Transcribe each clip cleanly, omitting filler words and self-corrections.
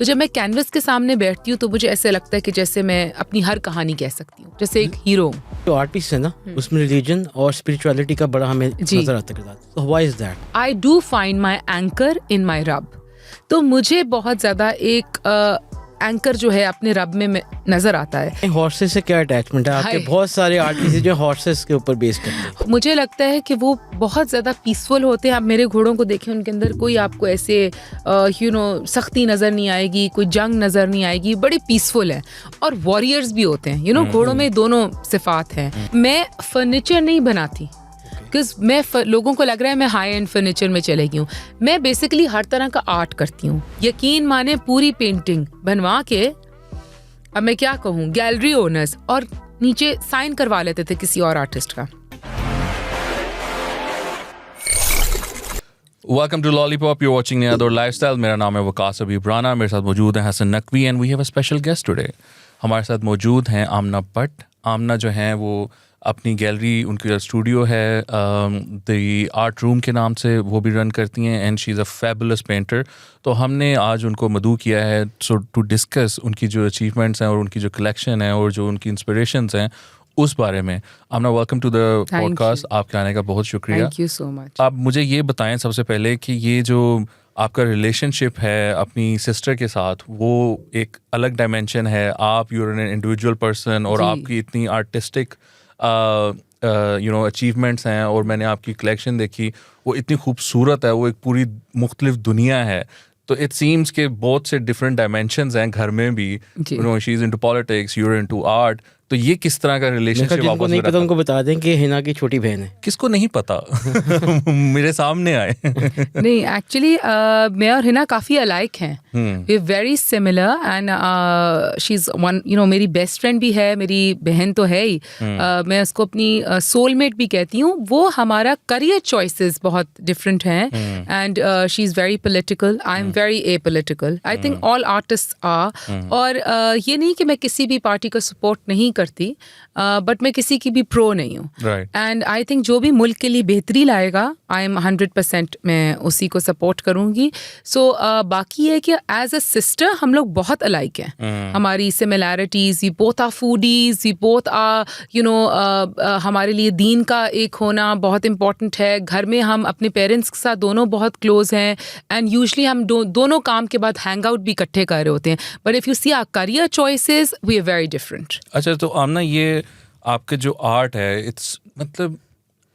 तो जब मैं कैनवस के सामने बैठती हूँ तो मुझे ऐसे लगता है कि जैसे मैं अपनी हर कहानी कह सकती हूँ, जैसे एक हीरो हूँ। जो आर्ट पीस है ना, उसमें रिलीजन और स्पिरिचुअलिटी का बड़ा हमें नजर आता है। So why is that? I do find my anchor in my रब। तो मुझे बहुत ज़्यादा एक एंकर जो है अपने रब में नजर आता है। हॉर्सेस से क्या अटैचमेंट है आपके? बहुत सारे आर्ट पीसेस जो हॉर्सेस के ऊपर बेस करते हैं। मुझे लगता है कि वो बहुत ज़्यादा पीसफुल होते हैं। आप मेरे घोड़ों को देखें, उनके अंदर कोई आपको ऐसे सख्ती नज़र नहीं आएगी, कोई जंग नज़र नहीं आएगी, बड़े पीसफुल है। और वॉरियर्स भी होते हैं, घोड़ों में दोनों सिफात हैं। मैं फर्नीचर नहीं बनाती बिकॉज मैं लोगों को लग रहा है मैं हाई एंड फर्नीचर में चले गई हूँ। मैं बेसिकली हर तरह का आर्ट करती हूँ। यकीन माने पूरी पेंटिंग बनवा के, अब मैं क्या कहूँ, गैलरी ओनर्स और नीचे साइन करवा लेते थे किसी और आर्टिस्ट का। Welcome to Lollipop. You're watching Niyador Lifestyle. मेरा नाम है वकास अबीब राना। मेरे साथ मौजूद हैं Hasan Naqvi and we have a special guest today. हमारे साथ मौजूद हैं आमना भट्ट। आमना जो हैं वो अपनी गैलरी, उनका स्टूडियो है द आर्ट रूम के नाम से, वो भी रन करती हैं and she is a fabulous painter. तो हमने आज उनको मदऊ किया है टू डिस्कस उनकी जो अचीवमेंट्स हैं और उनकी जो कलेक्शन है और जो उनकी इंस्पिरेशंस हैं उस बारे में। आमना, वेलकम टू द पॉडकास्ट। आपके आने का बहुत शुक्रिया। Thank you so much. आप मुझे ये बताएं सबसे पहले कि ये जो आपका रिलेशनशिप है अपनी सिस्टर के साथ, वो एक अलग डायमेंशन है। आप यूर एन इंडिविजुअल पर्सन और आपकी इतनी आर्टिस्टिक अचीवमेंट्स हैं और मैंने आपकी कलेक्शन देखी, वो इतनी खूबसूरत है, वो एक पूरी मुख्तलिफ दुनिया है। तो इट सीम्स के बहुत से डिफरेंट डायमेंशंस हैं घर में भी। She is into politics, you are into art. तो ये किस तरह का रिलेशनशिप आपको नहीं पता उनको बता दें कि हिना की छोटी बहन है। किसको नहीं पता? मेरे सामने आए। नहीं, एक्चुअली मैं और हिना काफ़ी अलाइक हैं। We are very similar and she is one, मेरी बेस्ट फ्रेंड भी है, मेरी बहन तो है ही। मैं उसको अपनी सोलमेट भी कहती हूँ। वो हमारा करियर चॉइसेस बहुत डिफरेंट हैं and she is very political, I am very apolitical. I think all artist are. और ये नहीं कि मैं किसी भी पार्टी का सपोर्ट नहीं करती, बट मैं किसी की भी प्रो नहीं हूँ। एंड आई थिंक जो भी मुल्क के लिए बेहतरी लाएगा, आई एम 100% मैं उसी को सपोर्ट करूँगी। सो बाकी है कि एज अ सिस्टर हम लोग बहुत अलाइक हैं। हमारी similarities, we both are foodies, we both are हमारे लिए दीन का एक होना बहुत इम्पॉर्टेंट है। घर में हम अपने पेरेंट्स के साथ दोनों बहुत क्लोज हैं एंड यूजली हम दोनों काम के बाद हैंग आउट भी इकट्ठे कर रहे होते हैं। But if you see our career choices, we are very different. अच्छा, तो आमना, ये आपके जो आर्ट है, इट्स मतलब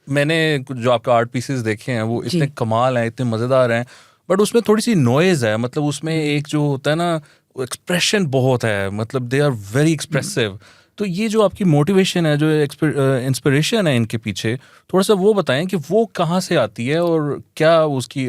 मैंने जो आपके आर्ट पीसेस देखे हैं वो इतने कमाल हैं, इतने मज़ेदार हैं, बट उसमें थोड़ी सी नॉइज़ है। मतलब उसमें एक जो होता है ना, एक्सप्रेशन बहुत है, मतलब दे आर वेरी एक्सप्रेसिव। तो ये जो आपकी मोटिवेशन है, जो इंस्पिरेशन है इनके पीछे, थोड़ा सा वो बताएं कि वो कहाँ से आती है और क्या उसकी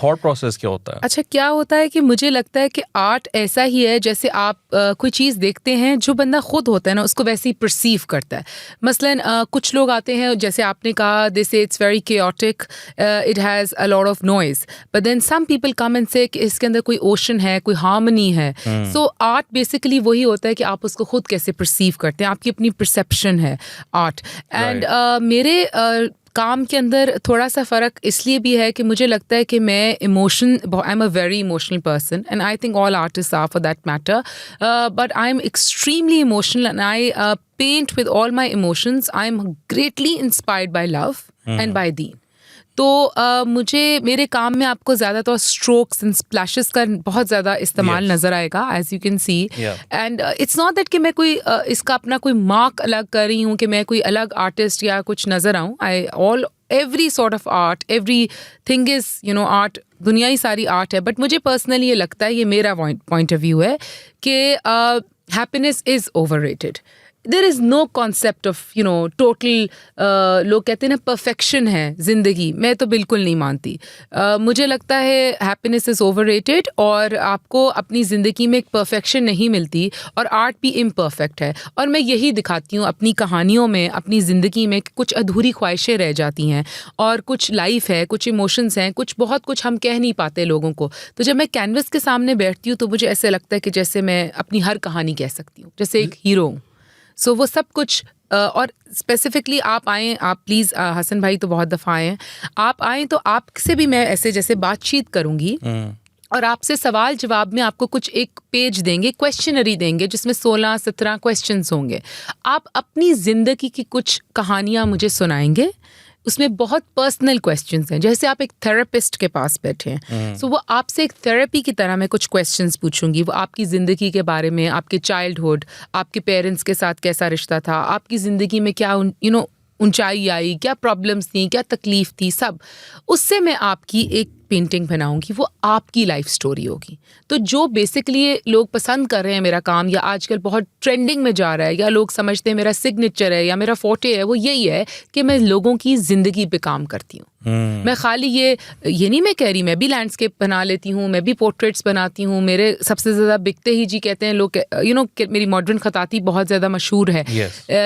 थॉट प्रोसेस क्या होता है? अच्छा, क्या होता है कि मुझे लगता है कि आर्ट ऐसा ही है जैसे आप कोई चीज़ देखते हैं, जो बंदा खुद होता है ना उसको वैसे ही परसीव करता है। मसलन कुछ लोग आते हैं, जैसे आपने कहा, they say it's very chaotic, it has a lot of noise, but then some people come and say कि इसके अंदर कोई ओशन है, कोई हार्मनी है। सो आर्ट बेसिकली वही होता है कि आप उसको खुद कैसे परसीव करते हैं, आपकी अपनी परसेप्शन है आर्ट। एंड मेरे काम के अंदर थोड़ा सा फ़र्क इसलिए भी है कि मुझे लगता है कि मैं I am a very emotional person and I think all artist are for that matter, but I am extremely emotional and I paint with all my emotions. I am greatly inspired by love and by दीन। तो मुझे मेरे काम में आपको ज़्यादातर strokes and splashes का बहुत ज़्यादा इस्तेमाल नज़र आएगा, as you can see. And it's not that कि मैं कोई इसका अपना कोई मार्क अलग कर रही हूँ कि मैं कोई अलग आर्टिस्ट या कुछ नज़र आऊँ। Every sort of art, every thing is art, दुनिया ही सारी आर्ट है। बट मुझे पर्सनली ये लगता है, ये मेरा पॉइंट ऑफ व्यू है कि happiness is overrated. There is no concept of total, लोग कहते हैं ना परफेक्शन है ज़िंदगी, मैं तो बिल्कुल नहीं मानती। मुझे लगता है हैप्पीनेस इज़ ओवररेटेड और आपको अपनी ज़िंदगी में एक परफेक्शन नहीं मिलती और आर्ट भी इम्परफेक्ट है। और मैं यही दिखाती हूँ अपनी कहानियों में, अपनी ज़िंदगी में, कुछ अधूरी ख्वाहिशें रह जाती हैं और कुछ लाइफ है, कुछ इमोशंस हैं, बहुत कुछ हम कह नहीं पाते लोगों को। तो जब मैं कैनवस के सामने बैठती हूँ तो मुझे ऐसे लगता है कि जैसे मैं अपनी हर कहानी कह सकती हूँ, जैसे एक हीरो हूँ। सो वो सब कुछ और स्पेसिफिकली आप आएँ, आप प्लीज़, हसन भाई तो बहुत दफ़ा आए हैं, आप आएँ तो आपसे भी मैं ऐसे जैसे बातचीत करूँगी और आपसे सवाल जवाब में आपको कुछ एक पेज देंगे, क्वेश्चनरी देंगे जिसमें 16-17 क्वेश्चंस होंगे। आप अपनी ज़िंदगी की कुछ कहानियाँ मुझे सुनाएंगे, उसमें बहुत पर्सनल क्वेश्चंस हैं, जैसे आप एक थेरेपिस्ट के पास बैठे हैं। सो वो आपसे एक थेरेपी की तरह मैं कुछ क्वेश्चंस पूछूंगी। वो आपकी ज़िंदगी के बारे में, आपके चाइल्डहुड, आपके पेरेंट्स के साथ कैसा रिश्ता था, आपकी ज़िंदगी में क्या ऊंचाई आई, क्या प्रॉब्लम्स थी, क्या तकलीफ थी, सब उससे मैं आपकी एक पेंटिंग बनाऊंगी। वो आपकी लाइफ स्टोरी होगी। तो जो बेसिकली लोग पसंद कर रहे हैं मेरा काम, या आजकल बहुत ट्रेंडिंग में जा रहा है, या लोग समझते हैं मेरा सिग्नेचर है या मेरा फोटे है, वो यही है कि मैं लोगों की ज़िंदगी पे काम करती हूँ। मैं खाली ये नहीं मैं कह रही, मैं भी लैंडस्केप बना लेती हूँ, मैं भी पोर्ट्रेट्स बनाती हूँ। मेरे सबसे ज़्यादा बिकते ही जी कहते हैं लोग, मेरी मॉडर्न खताती बहुत ज़्यादा मशहूर है।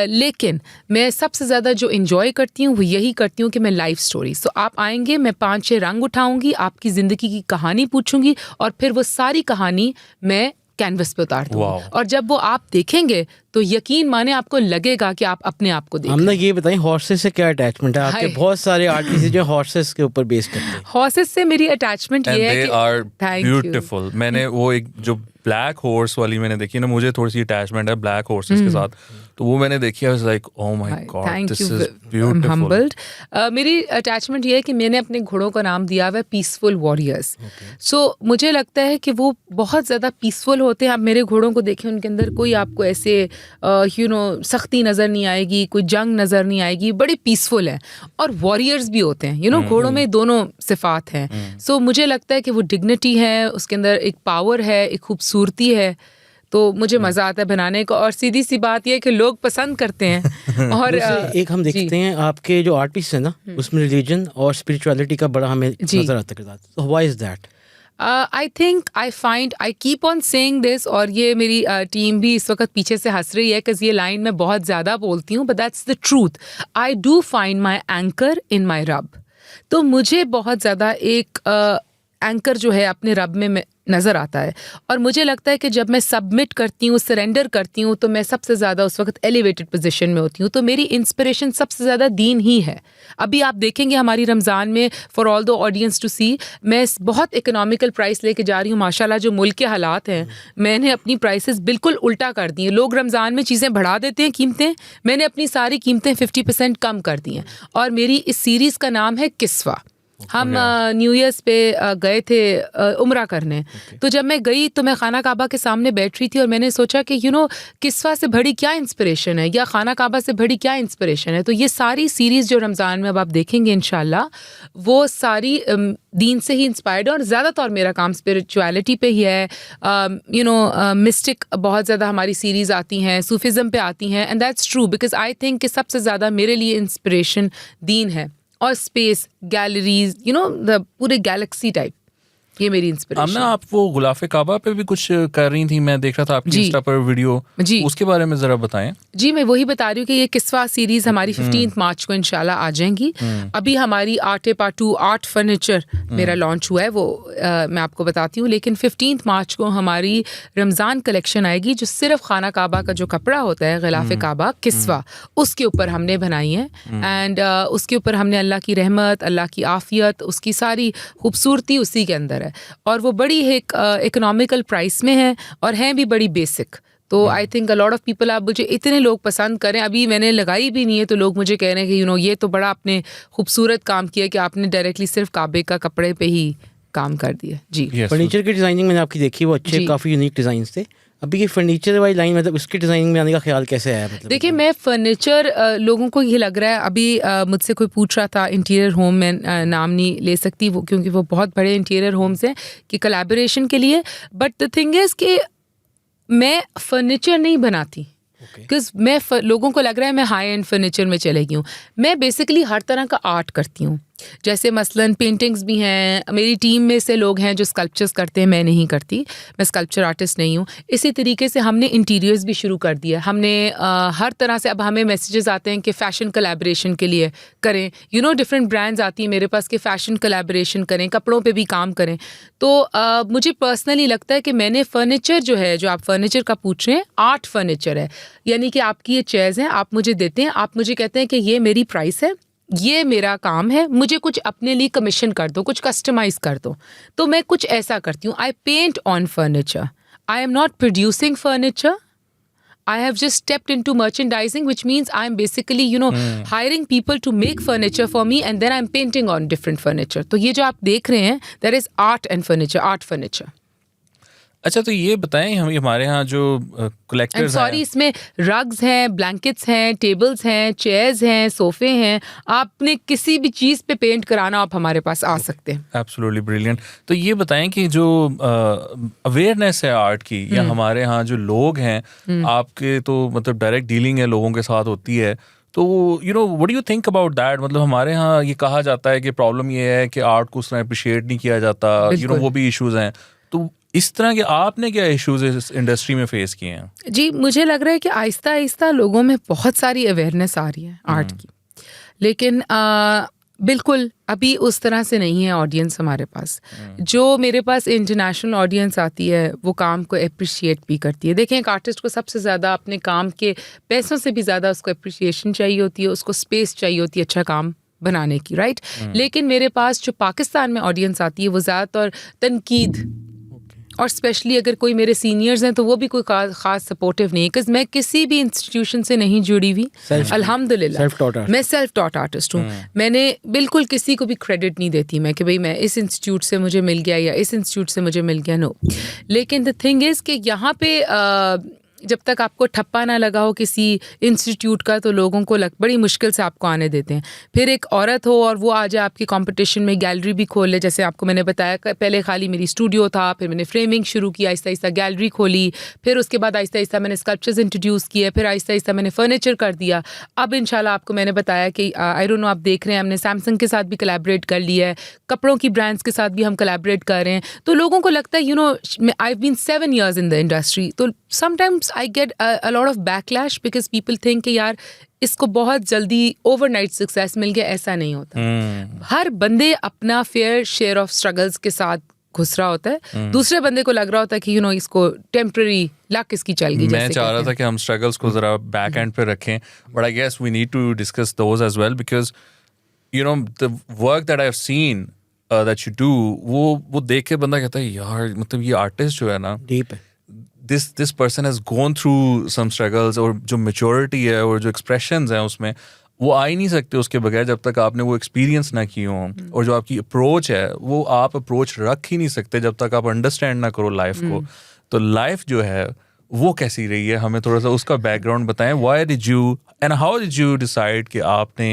लेकिन मैं सबसे ज़्यादा जो इंजॉय करती हूँ वो यही करती हूँ कि मैं लाइफ स्टोरी। सो आप आएंगे, मैं 5-6 रंग उठाऊंगी, आपकी ज़िंदगी की कहानी पूछूंगी, और फिर वो सारी कहानी मैं कैनवस पे उतार दूंगी। और जब वो आप देखेंगे तो यकीन माने आपको लगेगा कि आप अपने आप को देख रहे हैं। हमने ये बताएं हॉर्सेस से क्या अटैचमेंट है आपके? बहुत सारे आर्टिस्ट जो हॉर्सेस के ऊपर बेस करते हैं। हॉर्सेस से मेरी अटैचमेंट ये है कि they are beautiful। मैंने वो एक जो ब्लैक हॉर्स वाली मैंने देखी ना, मुझे थोड़ी सी अटैचमेंट है ब्लैक हॉर्सेस के साथ, तो वो मैंने देखी, I was like oh my God, this is beautiful. Humbled. मेरी अटैचमेंट ये है कि मैंने अपने घोड़ों का नाम दिया हुआ है पीसफुल वॉरियर्स। सो मुझे लगता है कि वो बहुत ज़्यादा पीसफुल होते हैं। आप मेरे घोड़ों को देखें, उनके अंदर कोई आपको ऐसे सख्ती नज़र नहीं आएगी, कोई जंग नज़र नहीं आएगी, बड़े पीसफुल हैं। और वॉरियर्स भी होते हैं, घोड़ों में दोनों सिफात हैं। सो मुझे लगता है कि वो डिग्निटी है, उसके अंदर एक पावर है, एक खूबसूरती है। तो मुझे मज़ा आता है बनाने का। और सीधी सी बात यह है कि लोग पसंद करते हैं। और एक हम देखते हैं आपके जो आर्ट पीस है ना, उसमें रिलीजन और स्पिरिचुअलिटी का बड़ा हमें नजर आता है। So why is that? I keep on saying this, और ये मेरी टीम भी इस वक्त पीछे से हंस रही है कि ये लाइन मैं बहुत ज़्यादा बोलती हूँ, but that's the truth. I do find my anchor in my रब। तो मुझे बहुत ज़्यादा एक एंकर जो है अपने रब में नज़र आता है। और मुझे लगता है कि जब मैं सबमिट करती हूँ, सरेंडर करती हूँ, तो मैं सबसे ज़्यादा उस वक्त एलिवेटेड पोजीशन में होती हूँ। तो मेरी इंस्पिरेशन सबसे ज़्यादा दीन ही है। अभी आप देखेंगे हमारी रमज़ान में, for all the audience to see, मैं बहुत इकोनॉमिकल प्राइस लेके जा रही हूँ। माशाल्लाह जो मुल्क के हालात हैं, मैंने अपनी प्राइसेस बिल्कुल उल्टा कर दी हैं। लोग रमज़ान में चीज़ें बढ़ा देते हैं कीमतें, मैंने अपनी सारी कीमतें 50% कम कर दी हैं। और मेरी इस सीरीज़ का नाम है किस्वा। हम न्यू ईयर्स पे गए थे उम्रा करने। तो जब मैं गई तो मैं खाना काबा के सामने बैठ रही थी, और मैंने सोचा कि किस्वा से बड़ी क्या इंस्पिरेशन है, या खाना काबा से बड़ी क्या इंस्पिरेशन है। तो ये सारी सीरीज़ जो रमज़ान में अब आप देखेंगे इंशाल्लाह, वो सारी दीन से ही इंस्पायर्ड है। और ज़्यादातर मेरा काम स्पिरिचुअलिटी पे ही है। मिस्टिक बहुत ज़्यादा हमारी सीरीज़ आती हैं, सूफिज़म पे आती हैं, and that's true because I think कि सबसे ज़्यादा मेरे लिए इंस्पिरेशन दीन है, और स्पेस, गैलरीज, द पूरे गैलेक्सी टाइप, ये मेरी इंस्पिरेशन। आप वो गुलाफ काबा पे भी कुछ कर रही थी, मैं देख रहा था आपकी इंस्टा पर वीडियो, उसके बारे में जरा बताएं। जी, मैं वही बता रही हूँ कि ये किस्वा सीरीज हमारी 15 मार्च को इंशाल्लाह आ जाएंगी। अभी हमारी आर्ट पाटू आर्ट फर्नीचर मेरा लॉन्च हुआ है, वो मैं आपको बताती हूँ। लेकिन 15 मार्च को हमारी रमज़ान कलेक्शन आएगी, जो सिर्फ खाना काबा का जो कपड़ा होता है, गुलाफ काबा किस्वा, उसके ऊपर हमने बनाई है। एंड उसके ऊपर हमने अल्लाह की रहमत, अल्लाह की आफियत, उसकी सारी खूबसूरती उसी के अंदर है। और वो बड़ी एक इकोनॉमिकल प्राइस में है, और हैं भी बड़ी बेसिक। तो I think a lot of people, आप मुझे इतने लोग पसंद करें, अभी मैंने लगाई भी नहीं है, तो लोग मुझे कह रहे हैं कि ये तो बड़ा आपने खूबसूरत काम किया कि आपने डायरेक्टली सिर्फ काबे का कपड़े पे ही काम कर दिया। जी, फर्नीचर की डिजाइनिंग मैंने आपकी देखी, वो अच्छे काफ़ी यूनिक डिज़ाइन थे। अभी ये फर्नीचर वाली लाइन, मतलब उसकी डिज़ाइनिंग में आने का ख्याल कैसे आया? मतलब देखिए, मैं फर्नीचर, लोगों को ये लग रहा है, अभी मुझसे कोई पूछ रहा था इंटीरियर होम, में नाम नहीं ले सकती वो, क्योंकि वो बहुत बड़े इंटीरियर होम्स हैं कि कोलैबोरेशन के लिए। बट द थिंग इज़ कि मैं फर्नीचर नहीं बनाती, बिकॉज लोगों को लग रहा है मैं हाई एंड फर्नीचर में चले गई हूँ। मैं बेसिकली हर तरह का आर्ट करती हूँ। जैसे मसलन पेंटिंग्स भी हैं, मेरी टीम में से लोग हैं जो स्कल्पचर्स करते हैं, मैं नहीं करती, मैं स्कल्पचर आर्टिस्ट नहीं हूँ। इसी तरीके से हमने इंटीरियर्स भी शुरू कर दिया। हमने हर तरह से, अब हमें मैसेजेस आते हैं कि फ़ैशन कोलैबोरेशन के लिए करें, डिफरेंट ब्रांड्स आती हैं मेरे पास कि फ़ैशन कोलैबोरेशन करें, कपड़ों पे भी काम करें। तो मुझे पर्सनली लगता है कि मैंने फ़र्नीचर जो है, जो आप फर्नीचर का पूछ रहे हैं, आर्ट फर्नीचर है, यानी कि आपकी ये चेयर्स हैं, आप मुझे देते हैं, आप मुझे कहते हैं कि ये मेरी प्राइस है, ये मेरा काम है, मुझे कुछ अपने लिए कमीशन कर दो, कुछ कस्टमाइज कर दो, तो मैं कुछ ऐसा करती हूँ. I paint on furniture. I am not producing furniture. I have just stepped into merchandising, which means I'm basically, hiring people to make furniture for me, and then I'm painting on different furniture. तो ये जो आप देख रहे हैं, there is art and furniture, art furniture. अच्छा, तो ये बताएं हमारे यहाँ जो कलेक्टर्स हैं. सॉरी, इसमें रग्स हैं, ब्लैंकेट्स हैं, टेबल्स हैं, चेयर्स हैं, सोफे हैं. आपने किसी भी चीज़ पे पेंट कराना, आप हमारे पास आ सकते हैं. Absolutely brilliant. तो ये बताएं कि जो अवेयरनेस है आर्ट की, या हमारे यहाँ जो लोग हैं, आपके तो मतलब डायरेक्ट डीलिंग है लोगों के साथ होती है, तो what do you think about that? मतलब हमारे यहाँ ये कहा जाता है कि प्रॉब्लम ये है कि आर्ट को उस तरह अप्रिशिएट नहीं किया जाता, वो भी इश्यूज हैं. तो इस तरह के आपने क्या इश्यूज इस इंडस्ट्री में फेस किए हैं? जी, मुझे लग रहा है कि आहिस्ता आहिस्ता लोगों में बहुत सारी अवेयरनेस आ रही है आर्ट की, लेकिन बिल्कुल अभी उस तरह से नहीं है ऑडियंस हमारे पास. जो मेरे पास इंटरनेशनल ऑडियंस आती है वो काम को अप्रिशिएट भी करती है. देखें, एक आर्टिस्ट को सबसे ज़्यादा अपने काम के पैसों से भी ज़्यादा उसको अप्रिशिएशन चाहिए होती है, उसको स्पेस चाहिए होती है अच्छा काम बनाने की, राइट? लेकिन मेरे पास जो पाकिस्तान में ऑडियंस आती है वो ज़्यादातर तनकीद, और स्पेशली अगर कोई मेरे सीनियर्स हैं तो वो भी कोई ख़ास सपोर्टिव नहीं है, बिकॉज मैं किसी भी इंस्टीट्यूशन से नहीं जुड़ी हुई. अल्हम्दुलिल्लाह मैं सेल्फ टॉट आर्टिस्ट हूँ. मैंने बिल्कुल किसी को भी क्रेडिट नहीं देती मैं कि भाई मैं इस इंस्टीट्यूट से मुझे मिल गया या इस इंस्टीट्यूट से मुझे मिल गया. नो. लेकिन द थिंग इज़ कि यहाँ पे जब तक आपको ठप्पा ना लगा हो किसी इंस्टीट्यूट का, तो लोगों को बड़ी मुश्किल से आपको आने देते हैं. फिर एक औरत हो और वो आ जाए आपकी कंपटीशन में, गैलरी भी खोल ले. जैसे आपको मैंने बताया, पहले खाली मेरी स्टूडियो था, फिर मैंने फ्रेमिंग शुरू किया, आहिस्ता आहिस्ता गैलरी खोली, फिर उसके बाद आहिस्ता आहिस्ता मैंने स्कल्पचर्स इंट्रोड्यूस किए, फिर आहिस्ता आहिस्ता मैंने फर्नीचर कर दिया. अब इंशाल्लाह आपको मैंने बताया कि आई डोंट नो आप देख रहे हैं, हमने सैमसंग के साथ भी कोलैबोरेट कर लिया है, कपड़ों की ब्रांड्स के साथ भी हम कोलैबोरेट कर रहे हैं. तो लोगों को लगता है I have been 7 years in the industry, तो sometimes I get a lot of backlash because people think कि यार इसको बहुत जल्दी ओवरनाइट सक्सेस मिल गया. ऐसा नहीं होता. हर बंदे अपना फेयर शेयर ऑफ स्ट्रगल्स के साथ घुस रहा होता है. दूसरे बंदे को लग रहा होता है कि इसको टेम्पररी लक इसकी चल गई. मैं चाह रहा था कि हम स्ट्रगल्स को जरा बैक एंड पे रखें, but I guess we need to discuss those as well, because the work that I have seen that you do, वो देख के बंदा कहता है यार मतलब ये आर्टिस्ट जो है ना, डीप है. this person has gone through some struggles, और जो maturity है और जो expressions हैं उसमें वो आ ही नहीं सकते उसके बगैर जब तक आपने वो एक्सपीरियंस ना की हो. और जो आपकी अप्रोच है वो आप अप्रोच रख ही नहीं सकते जब तक आप अंडरस्टैंड ना करो लाइफ को. तो लाइफ जो है वो कैसी रही है, हमें थोड़ा सा उसका बैकग्राउंड बताएं. Why did you and how did you decide कि आपने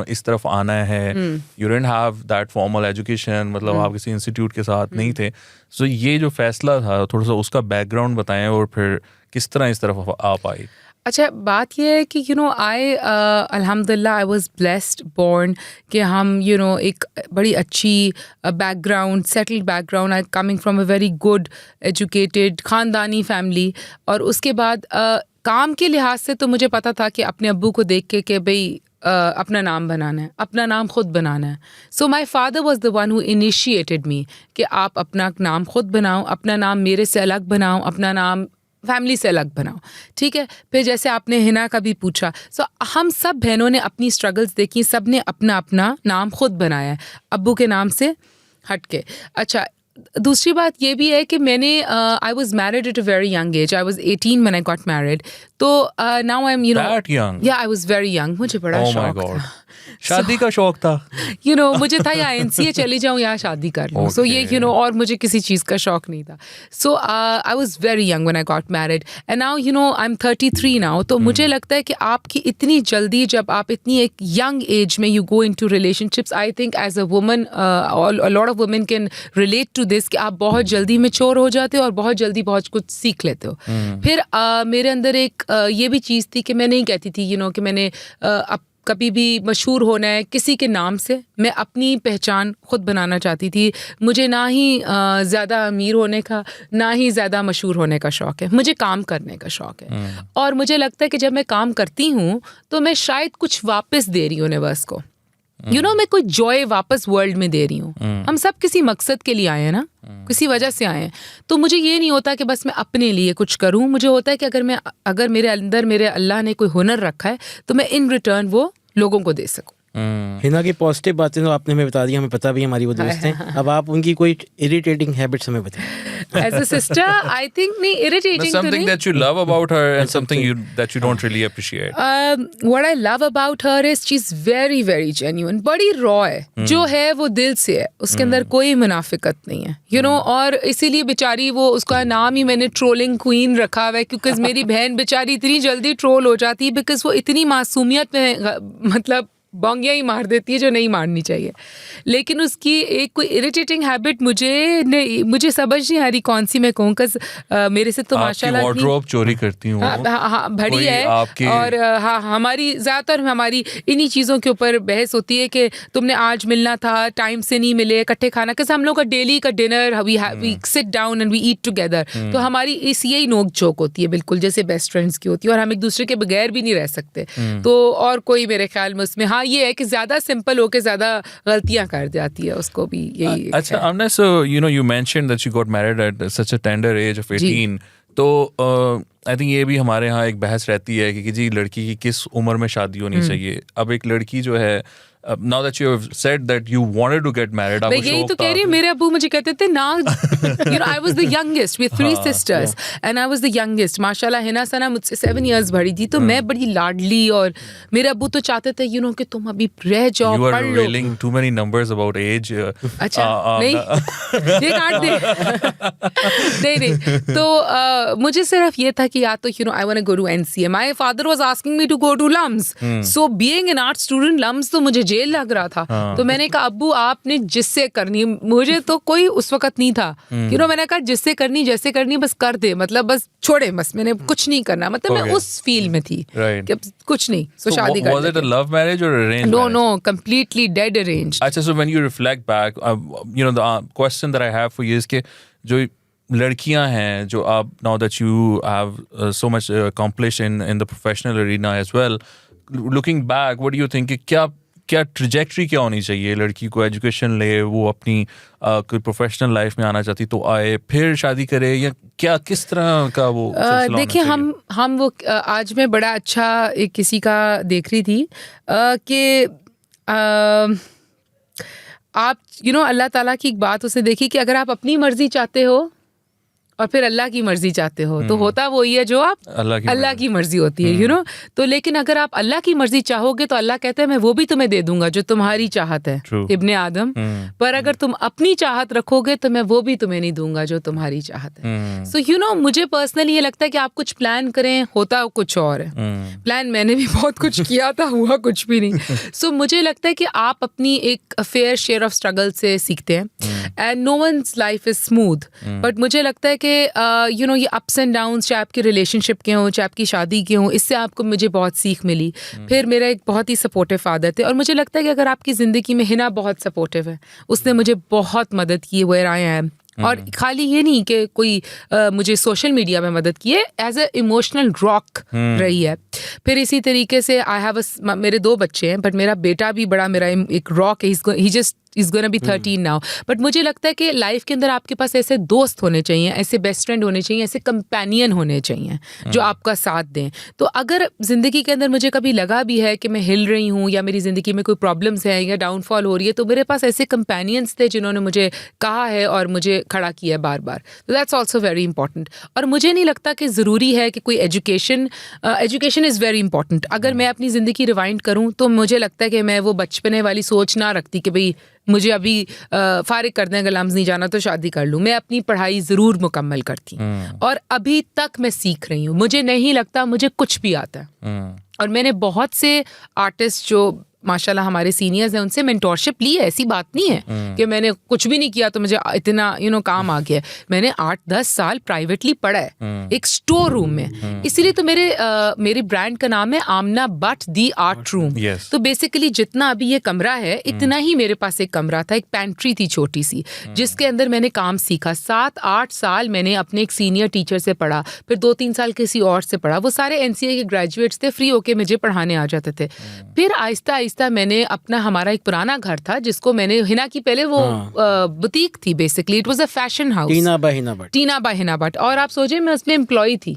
इस तरफ आना है? You didn't have that formal education, मतलब आप किसी इंस्टीट्यूट के साथ नहीं थे. सो ये जो फैसला था थोड़ा सा उसका बैकग्राउंड बताएं और फिर किस तरह इस तरफ आप आई. अच्छा, बात यह है कि आई अल्हम्दुलिल्लाह आई वाज ब्लेस्ड बॉर्न कि हम एक बड़ी अच्छी background, settled background, I coming from a very good educated ख़ानदानी फैमिली. और उसके बाद काम के लिहाज से तो मुझे पता था कि अपने अब्बू को देख के कि भाई अपना नाम बनाना है, अपना नाम खुद बनाना है. So my father was the one who initiated me कि आप अपना नाम खुद बनाओ, अपना नाम मेरे से अलग बनाओ, अपना नाम फैमिली से अलग बनाओ. ठीक है. फिर जैसे आपने हिना का भी पूछा, सो हम सब बहनों ने अपनी स्ट्रगल्स देखी, सब ने अपना अपना नाम खुद बनाया है अब्बू के नाम से हट के. अच्छा, दूसरी बात ये भी है कि मैंने I was married at a very young age. I was 18 when I got married. तो now I am That young? Yeah, I was very young. मुझे बड़ा शौक था. शादी का शौक था. मुझे था या NCA चली जाऊँ या शादी कर लूँ. सो ये और मुझे किसी चीज़ का शौक नहीं था. So I was very young when I got married. And now I'm 33 now. तो मुझे लगता है कि आपकी इतनी जल्दी, जब आप इतनी एक यंग एज में you go into relationships, I think as a woman, a lot of women can relate to this, कि आप बहुत जल्दी मैच्योर हो जाते हो और बहुत जल्दी बहुत कुछ सीख लेते हो. फिर मेरे अंदर एक ये भी चीज़ थी कि मैं नहीं कहती थी कि मैंने कभी भी मशहूर होना है किसी के नाम से. मैं अपनी पहचान खुद बनाना चाहती थी. मुझे ना ही ज़्यादा अमीर होने का, ना ही ज़्यादा मशहूर होने का शौक़ है. मुझे काम करने का शौक़ है. और मुझे लगता है कि जब मैं काम करती हूँ तो मैं शायद कुछ वापस दे रही हूँ यूनिवर्स को. मैं कोई जॉय वापस वर्ल्ड में दे रही हूँ. हम सब किसी मकसद के लिए आए हैं ना, किसी वजह से आए हैं. तो मुझे ये नहीं होता कि बस मैं अपने लिए कुछ करूँ. मुझे होता है कि अगर मेरे अंदर मेरे अल्लाह ने कोई हुनर रखा है तो मैं इन रिटर्न वो लोगों को दे सकूँ. हिना की पॉजिटिव बातें तो आपने हमें बता दी, हमें पता भी है, हमारी वो दोस्त हैं। अब आप उनकी कोई इरिटेटिंग हैबिट्स हमें बताएं। As a sister I think नहीं इरिटेटिंग तो something नहीं। that you love about her and something that you don't really appreciate. What I love about her is she's very very genuine, बड़ी raw है, जो है वो दिल से है, उसके अंदर कोई मुनाफिकत नहीं है, you know। और इसीलिए बेचारी वो, उसका नाम ही मैंने ट्रोलिंग क्वीन रखा हुआ है, क्योंकि मेरी बहन बेचारी इतनी जल्दी ट्रोल हो जाती है, बिकॉज वो इतनी मासूमियत में मतलब बोंगियाँ ही मार देती है जो नहीं मारनी चाहिए। लेकिन उसकी एक कोई इरिटेटिंग हैबिट मुझे समझ नहीं आ रही कौन सी मैं कहूँ, कस मेरे से तो माशाल्लाह आपकी वार्डरोब चोरी करती हूँ, हाँ भड़ी है आपके... और हाँ हमारी ज़्यादातर हमारी इन्हीं चीज़ों के ऊपर बहस होती है कि तुमने आज मिलना था, टाइम से नहीं मिले, इकट्ठे खाना, कैसे हम लोग का डेली का dinner we sit down and we eat together. तो हमारी इस यही नोक झोंक होती है, बिल्कुल जैसे बेस्ट फ्रेंड्स की होती है, और हम एक दूसरे के बगैर भी नहीं रह सकते। तो और कोई मेरे ख्याल में उसमें हाँ ये है कि ज़्यादा सिंपल होके ज़्यादा गलतियाँ कर जाती है, उसको भी यही। अच्छा Amna, so you mentioned that you got married at such a tender age of 18. तो आई थिंक ये भी हमारे यहाँ एक बहस रहती है कि जी लड़की की किस उम्र में शादी होनी चाहिए। अब एक लड़की जो है, now that you have said that you wanted to get married, मैं यही तो कह रही हूँ, मेरे अब्बू मुझे कहते थे ना, you know I was the youngest with 3 sisters and I was the youngest। माशाल्लाह हिना सना मुझसे 7 years बड़ी थी, तो मैं बड़ी लाडली, और मेरे अब्बू तो चाहते थे you know कि तुम अभी रह जाओ, you are पढ़ लो। revealing too many numbers about age। अच्छा नहीं ये काट दे नहीं तो मुझे सिर्फ ये था कि या तो you know I want to go to NCA। My father was asking me to go to LUMS, so being an art student LUMS तो मुझे जेल लग रहा था। तो मैंने कहा अब्बू आपने जिससे करनी, मुझे तो कोई उस वक्त नहीं था, you know मैंने कहा जिससे करनी जैसे करनी बस कर दे, मतलब बस छोड़े, बस मैंने कुछ नहीं करना, मतलब मैं उस फील्ड में थी कि अब कुछ नहीं, तो शादी कर। Was it a love marriage or arranged No marriage? no, completely dead arranged। अच्छा, so when you reflect back, you know the question that I have for you is कि जो लड़कियां हैं जो आप, now that you have so much accomplished in the professional arena as well, looking back what do you think कि क्या trajectory क्या होनी चाहिए लड़की को? एजुकेशन ले, वो अपनी कोई प्रोफेशनल लाइफ में आना चाहती तो आए, फिर शादी करे, या क्या किस तरह का वो देखिए हम वो आज मैं बड़ा अच्छा एक किसी का देख रही थी कि आप you know अल्लाह ताला की एक बात उसने देखी कि अगर आप अपनी मर्जी चाहते हो और फिर अल्लाह की मर्जी चाहते हो तो होता वही है जो आप अल्लाह की मर्जी होती है, यू नो। तो लेकिन अगर आप अल्लाह की मर्जी चाहोगे तो अल्लाह कहता है मैं वो भी तुम्हें दे दूंगा जो तुम्हारी चाहत है, इब्ने आदम। पर अगर तुम अपनी चाहत रखोगे तो मैं वो भी तुम्हें नहीं दूंगा जो तुम्हारी चाहत है। सो यू नो मुझे पर्सनली ये लगता है कि आप कुछ प्लान करें, होता कुछ और है। प्लान मैंने भी बहुत कुछ किया था, हुआ कुछ भी नहीं। सो मुझे लगता है कि आप अपनी एक फेयर शेयर ऑफ स्ट्रगल से सीखते हैं and no one's life is smooth. But मुझे लगता है कि यू नो ये अप्स एंड डाउन्स चाहे आपके रिलेशनशिप के हों, चाहे आपकी शादी के हों, इससे आपको मुझे बहुत सीख मिली। फिर मेरा एक बहुत ही सपोर्टिव फादर थे और मुझे लगता है कि अगर आपकी ज़िंदगी में हिना बहुत सपोर्टिव है, उसने मुझे बहुत मदद की वेयर आई एम। और खाली ये नहीं कि कोई मुझे सोशल मीडिया में मदद की है, एज ए इमोशनल रॉक रही है। फिर इसी तरीके से आई हैव मेरे 2 बच्चे हैं बट मेरा बेटा भी बड़ा मेरा एक रॉक है। He just is gonna be 13 now. But मुझे लगता है कि लाइफ के अंदर आपके पास ऐसे दोस्त होने चाहिए, ऐसे बेस्ट फ्रेंड होने चाहिए, ऐसे कंपेनियन होने चाहिए जो आपका साथ दें। तो अगर ज़िंदगी के अंदर मुझे कभी लगा भी है कि मैं हिल रही हूँ या मेरी ज़िंदगी में कोई प्रॉब्लम्स है या डाउनफॉल हो रही है, तो मेरे पास ऐसे कंपेनियंस थे जिन्होंने मुझे कहा है और मुझे खड़ा किया है बार बार। तो दैट्स ऑल्सो वेरी इंपॉर्टेंट। और मुझे नहीं लगता कि ज़रूरी है कि कोई एजुकेशन इज़ वेरी इंपॉर्टेंट। अगर मैं अपनी ज़िंदगी रिवाइंड करूँ तो मुझे लगता है कि मैं वो बचपने वाली सोच ना रखती कि भाई मुझे अभी फारिग कर दें, अगर लम्स नहीं जाना तो शादी कर लूँ। मैं अपनी पढ़ाई ज़रूर मुकम्मल करती और अभी तक मैं सीख रही हूँ। मुझे नहीं लगता मुझे कुछ भी आता है। और मैंने बहुत से आर्टिस्ट जो माशाल्लाह हमारे सीनियर्स हैं उनसे मेंटोरशिप ली है। ऐसी बात नहीं है कि मैंने कुछ भी नहीं किया तो मुझे इतना काम आ गया। मैंने 8-10 साल प्राइवेटली पढ़ा है एक स्टोर रूम में। इसीलिए तो मेरी ब्रांड का नाम है आमना बट दी आर्ट रूम। तो बेसिकली जितना अभी ये कमरा है इतना ही मेरे पास एक कमरा था, एक पेंट्री थी छोटी सी जिसके अंदर मैंने काम सीखा। 7-8 साल मैंने अपने एक सीनियर टीचर से पढ़ा, फिर 2-3 साल किसी और से पढ़ा। वो सारे NCA के ग्रेजुएट्स थे, फ्री होके मुझे पढ़ाने आ जाते थे। फिर आहिस्ता मैंने अपना, हमारा एक पुराना घर था जिसको मैंने, हिना की पहले वो बुटीक थी, basically it was a fashion house, Tina by Hina Bhatt. और आप सोचिए मैं उसमें एम्प्लॉय थी,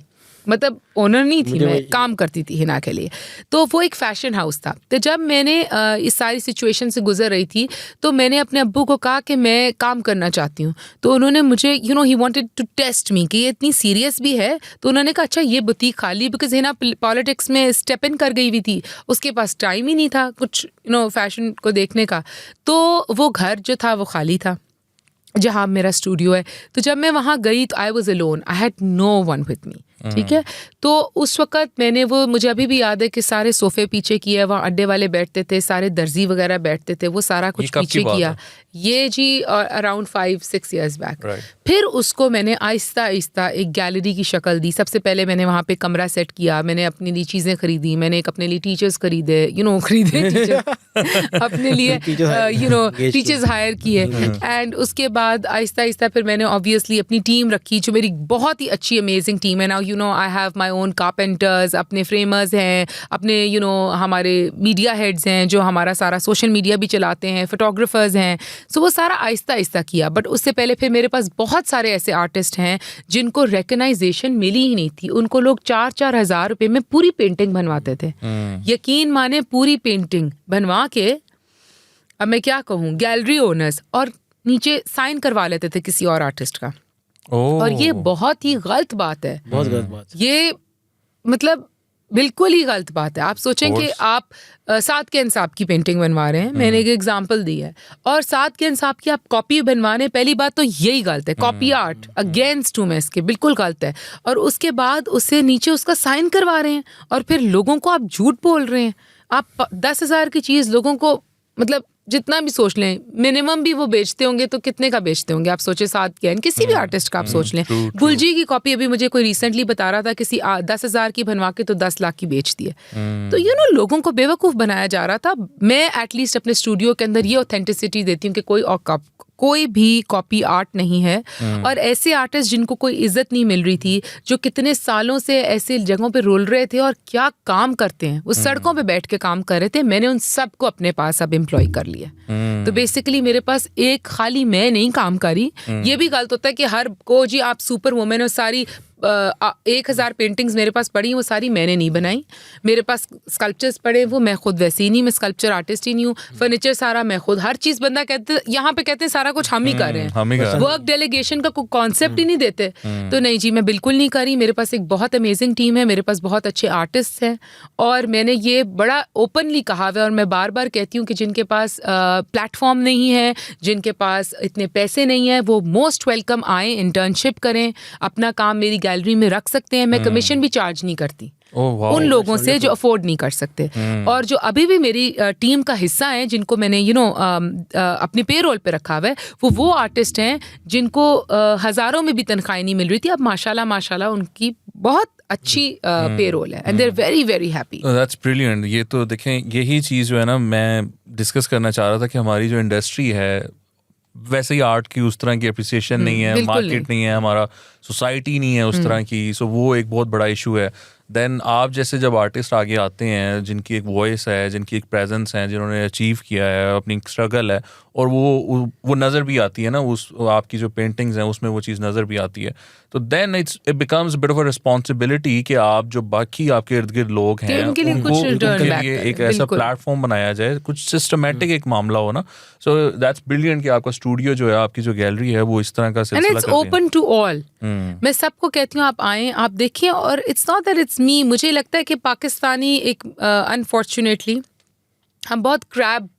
मतलब ओनर नहीं थी, मैं काम करती थी हिना के लिए। तो वो एक फैशन हाउस था। तो जब मैंने इस सारी सिचुएशन से गुजर रही थी तो मैंने अपने अब्बू को कहा कि मैं काम करना चाहती हूँ। तो उन्होंने मुझे ही वांटेड टू टेस्ट मी कि ये इतनी सीरियस भी है। तो उन्होंने कहा अच्छा ये बुटीक खाली, बिकॉज हिना पॉलिटिक्स में स्टेप इन कर गई हुई थी, उसके पास टाइम ही नहीं था कुछ फैशन को देखने का। तो वो घर जो था वो खाली था जहाँ मेरा स्टूडियो है। तो जब मैं वहाँ गई तो I was alone, I had no one with me, ठीक है। तो उस वक़्त मैंने वो, मुझे अभी भी याद है कि सारे सोफ़े पीछे किए, वहाँ अड्डे वाले बैठते थे, सारे दर्जी वगैरह बैठते थे, वो सारा कुछ पीछे किया। ये जी अराउंड 5-6 years बैक। फिर उसको मैंने आहिस्ता आहिस्ता एक गैलरी की शक्ल दी। सबसे पहले मैंने वहाँ पे कमरा सेट किया, मैंने अपने लिए चीज़ें खरीदी, मैंने एक अपने लिए टीचर्स खरीदे, अपने लिए टीचर्स हायर किए। एंड उसके बाद आहिस्ता आहिस्ता फिर मैंने ऑब्वियसली अपनी टीम रखी, जो मेरी बहुत ही अच्छी अमेजिंग टीम है। Now I have my own carpenters, अपने फ्रेमर्स हैं, अपने हमारे मीडिया हेड्स हैं जो हमारा सारा सोशल मीडिया भी चलाते हैं, फोटोग्राफर्स हैं। सो वो सारा आहिस्ता आहिस्ता किया। बट उससे पहले फिर मेरे पास बहुत सारे ऐसे आर्टिस्ट हैं जिनको रिकग्नाइजेशन मिली ही नहीं थी। उनको लोग 4-4 हज़ार रुपये में पूरी पेंटिंग बनवाते थे। यकीन माने पूरी पेंटिंग बनवा के, अब मैं क्या कहूँ, गैलरी ओनर्स, और नीचे साइन करवा लेते थे किसी और आर्टिस्ट का। और ये बहुत ही गलत बात है, बहुत गलत बात। ये मतलब बिल्कुल ही गलत बात है। आप सोचें कि आप सात के इंसाफ की पेंटिंग बनवा रहे हैं, मैंने एक एग्जांपल दी है, और सात के इंसाफ की आप कॉपी बनवा रहे हैं। पहली बात तो यही गलत है, कॉपी आर्ट अगेंस्ट हूँ मैं इसके, बिल्कुल गलत है। और उसके बाद उससे नीचे उसका साइन करवा रहे हैं, और फिर लोगों को आप झूठ बोल रहे हैं। आप 10,000 की चीज़ लोगों को, मतलब जितना भी सोच लें, मिनिमम भी वो बेचते होंगे तो कितने का बेचते होंगे? आप सोचे 7 के, किसी भी आर्टिस्ट का आप सोच लें। गुलजी की कॉपी अभी मुझे कोई रिसेंटली बता रहा था, किसी 10,000 की बनवा के तो 10 लाख की बेच दी है। तो लोगों को बेवकूफ़ बनाया जा रहा था। मैं एटलीस्ट अपने स्टूडियो के अंदर ये ऑथेंटिसिटी देती हूँ कि कोई भी कॉपी आर्ट नहीं है। और ऐसे आर्टिस्ट जिनको कोई इज्जत नहीं मिल रही थी, जो कितने सालों से ऐसे जगहों पे रोल रहे थे और क्या काम करते हैं, वो सड़कों पे बैठ के काम कर रहे थे, मैंने उन सबको अपने पास अब एम्प्लॉय कर लिया। तो बेसिकली मेरे पास एक खाली मैं नहीं काम करी। ये भी गलत होता है कि हर को जी आप सुपर वुमेन, और सारी 1,000 पेंटिंग्स मेरे पास पड़ी, वो सारी मैंने नहीं बनाई। मेरे पास स्कल्पचर्स पड़े, वो मैं खुद वैसे ही नहीं, मैं स्कल्पचर आर्टिस्ट ही नहीं हूँ। फर्नीचर सारा मैं खुद, हर चीज़ बंदा कहते, यहाँ पे कहते हैं सारा कुछ हम ही कर रहे हैं, वर्क डेलीगेशन का कोई कॉन्सेप्ट ही नहीं देते। तो नहीं जी, मैं बिल्कुल नहीं करी। मेरे पास एक बहुत अमेजिंग टीम है, मेरे पास बहुत अच्छे आर्टिस्ट हैं, और मैंने ये बड़ा ओपनली कहा हुआ है, और मैं बार बार कहती हूँ कि जिनके पास प्लेटफॉर्म नहीं है, जिनके पास इतने पैसे नहीं है, वो मोस्ट वेलकम आए, इंटर्नशिप करें, अपना काम मेरी गैलरी में रख सकते हैं। मैं कमीशन भी चार्ज नहीं करती उन लोगों से जो अफोर्ड नहीं कर सकते। और जो अभी भी मेरी टीम का हिस्सा हैं, जिनको मैंने अपनी पेरोल पे रखा हुआ है, वो आर्टिस्ट हैं जिनको हज़ारों में भी तनख्वाह नहीं मिल रही थी। अब माशाल्लाह उनकी बहुत अच्छी पेरोल है, and they are very very happy. That's brilliant. ये तो देखें, यही चीज़ जो है ना, मैं डिस्कस करना चाह रहा था कि हमारी जो इंडस्ट्री है, वैसे ही आर्ट की उस तरह की अप्रिसिएशन नहीं है, मार्केट नहीं है, हमारा सोसाइटी नहीं है उस तरह की। सो वो एक बहुत बड़ा इशू है। देन आप जैसे जब आर्टिस्ट आगे आते हैं, जिनकी एक वॉइस है, जिनकी एक प्रेजेंस है, जिन्होंने अचीव किया है, अपनी स्ट्रगल है, और वो नज़र भी आती है ना, उस आपकी जो पेंटिंग्स हैं उसमें वो चीज़ नज़र भी आती है। तो then it becomes bit of a responsibility कि आप जो बाकी आपके इर्द गिर्द लोग हैं उनके लिए एक ऐसा प्लेटफॉर्म बनाया जाए, कुछ सिस्टमेटिक एक मामला हो ना। सो दैट्स ब्रिलियंट कि आपका स्टूडियो जो है, आपकी जो गैलरी है, वो इस तरह का सिलसिला करती है। Open to all. मैं सबको कहती हूँ आप आएँ, आप देखिए। और it's not that it's me, मुझे लगता है कि पाकिस्तानी एक अनफॉर्चुनेटली हम बहुत आप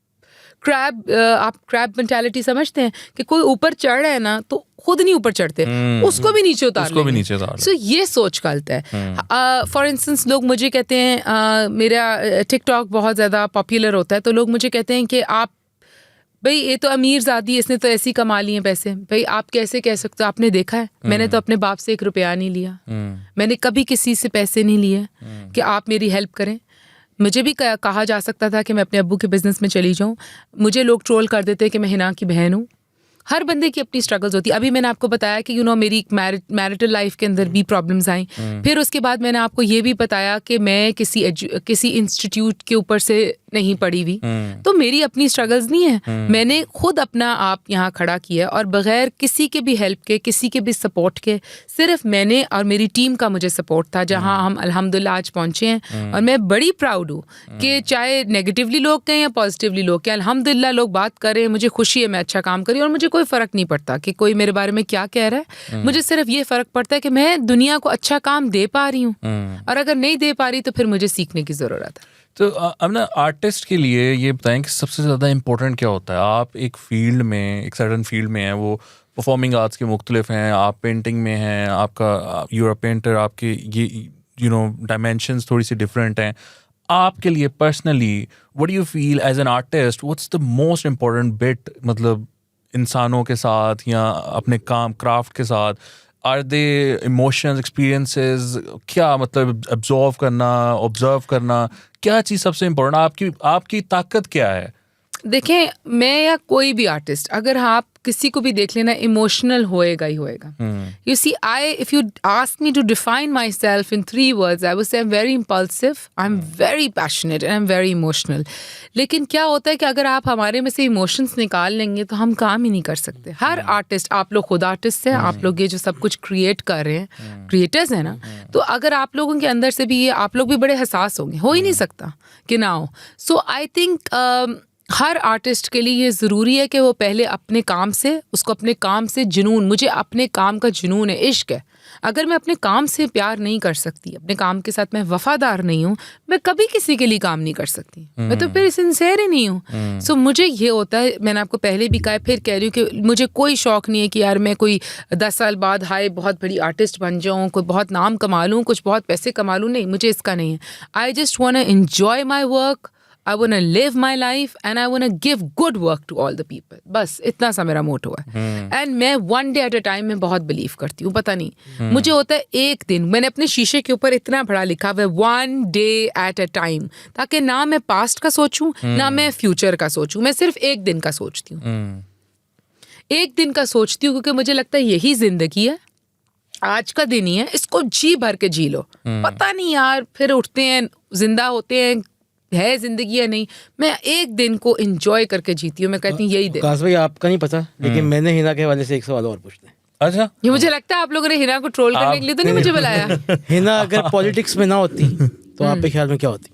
क्रैब मेंटालिटी समझते हैं कि कोई ऊपर चढ़ रहा है ना तो खुद नहीं ऊपर चढ़ते, उसको भी नीचे उतार सो ये सोच गलत है। फॉर इंस्टेंस लोग मुझे कहते हैं, मेरा टिकटॉक बहुत ज़्यादा पॉपुलर होता है, तो लोग मुझे कहते हैं कि आप भाई ये तो अमीर ज़ादी, इसने तो ऐसे ही कमा लिए पैसे। भाई आप कैसे कह सकते हो? आपने देखा है, मैंने तो अपने बाप से 1 रुपया नहीं लिया, मैंने कभी किसी से पैसे नहीं लिए कि आप मेरी हेल्प करें। मुझे भी कहा जा सकता था कि मैं अपने अब्बू के बिज़नेस में चली जाऊँ। मुझे लोग ट्रोल कर देते कि मैं हिना की बहन हूँ। हर बंदे की अपनी स्ट्रगल्स होती है। अभी मैंने आपको बताया कि मेरी मैरिटल लाइफ के अंदर भी प्रॉब्लम्स आई। फिर उसके बाद मैंने आपको ये भी बताया कि मैं किसी इंस्टीट्यूट के ऊपर से नहीं पड़ी हुई, तो मेरी अपनी स्ट्रगल्स नहीं है। मैंने खुद अपना आप यहाँ खड़ा किया और बगैर किसी के भी हेल्प के, किसी के भी सपोर्ट के, सिर्फ मैंने और मेरी टीम का मुझे सपोर्ट था, जहाँ हम अल्हम्दुलिल्लाह आज पहुँचे हैं। और मैं बड़ी प्राउड हूँ कि चाहे नेगेटिवली लोग कहें या पॉजिटिवली लोग कहें, अल्हम्दुलिल्लाह लोग बात करें, मुझे खुशी है मैं अच्छा काम करी, और मुझे कोई फ़र्क नहीं पड़ता कि कोई मेरे बारे में क्या कह रहा है। मुझे सिर्फ ये फ़र्क पड़ता है कि मैं दुनिया को अच्छा काम दे पा रही हूँ, और अगर नहीं दे पा रही तो फिर मुझे सीखने की ज़रूरत है। तो अब ना आर्टिस्ट के लिए ये बताएं कि सबसे ज़्यादा इम्पोर्टेंट क्या होता है? आप एक फील्ड में, एक सर्टन फील्ड में हैं, वो परफॉर्मिंग आर्ट्स के मुख्तलिफ हैं, आप पेंटिंग में हैं, आपका यू आर पेंटर, आपके ये डायमेंशंस थोड़ी सी डिफरेंट हैं। आपके लिए personally what do you feel as an artist, what's the most important bit, मतलब इंसानों के साथ या अपने काम क्राफ्ट के साथ? आर दे इमोशंस, एक्सपीरियंसेस, क्या मतलब एब्जॉर्व करना, ऑब्जर्व करना, क्या चीज़ सबसे इम्पोर्टेंट? आपकी ताकत क्या है? देखें, मैं या कोई भी आर्टिस्ट, अगर आप किसी को भी देख लेना, इमोशनल होएगा ही होएगा। You see, if you ask me to define myself in 3 words, I would say I am very impulsive, I am very passionate and I am very emotional. लेकिन क्या होता है कि अगर आप हमारे में से इमोशंस निकाल लेंगे तो हम काम ही नहीं कर सकते। हर आर्टिस्ट, आप लोग खुद आर्टिस्ट हैं, आप लोग ये जो सब कुछ क्रिएट कर रहे हैं, क्रिएटर्स हैं ना, तो अगर आप लोगों के अंदर से भी ये, आप लोग भी बड़े हसास होंगे, हो ही नहीं सकता कि ना हो। सो आई थिंक हर आर्टिस्ट के लिए ये ज़रूरी है कि वो पहले अपने काम से, उसको अपने काम से जुनून, मुझे अपने काम का जुनून है, इश्क है। अगर मैं अपने काम से प्यार नहीं कर सकती, अपने काम के साथ मैं वफादार नहीं हूँ, मैं कभी किसी के लिए काम नहीं कर सकती। मैं तो फिर सिंसेयर ही नहीं हूँ। सो मुझे ये होता है, मैंने आपको पहले भी कहा, फिर कह रही हूँ कि मुझे कोई शौक़ नहीं है कि यार मैं कोई 10 साल बाद बहुत बड़ी आर्टिस्ट बन जाऊँ, कोई बहुत नाम कमा लूँ, कुछ बहुत पैसे कमा लूँ। नहीं, मुझे इसका नहीं है। I just want to enjoy my work, I want to live my life and I want to give good work to all the people. बस इतना सा मेरा मोटो है। एंड मैं one day at a time में बहुत बिलीव करती हूँ। पता नहीं, मुझे होता है एक दिन, मैंने अपने शीशे के ऊपर इतना बड़ा लिखा हुआ है, 1 day at a time, ताकि ना मैं पास्ट का सोचूं ना मैं फ्यूचर का सोचूं, मैं सिर्फ एक दिन का सोचती हूँ। एक दिन का सोचती हूँ क्योंकि मुझे लगता है यही जिंदगी है, आज का दिन ही है, इसको जी भर के जी लो। पता नहीं यार, फिर उठते हैं, जिंदा होते हैं, है जिंदगी या नहीं। मैं एक दिन को एंजॉय करके जीती हूँ। मैं कहती हूँ यही दिन। काश भाई, आपका नहीं पता, लेकिन मैंने हिना के हवाले से एक सवाल और पूछना है। अच्छा, ये मुझे लगता है आप लोगों ने हिना को ट्रोल करने के लिए तो नहीं मुझे बुलाया। हिना अगर पॉलिटिक्स में ना होती तो आपके ख्याल में क्या होती?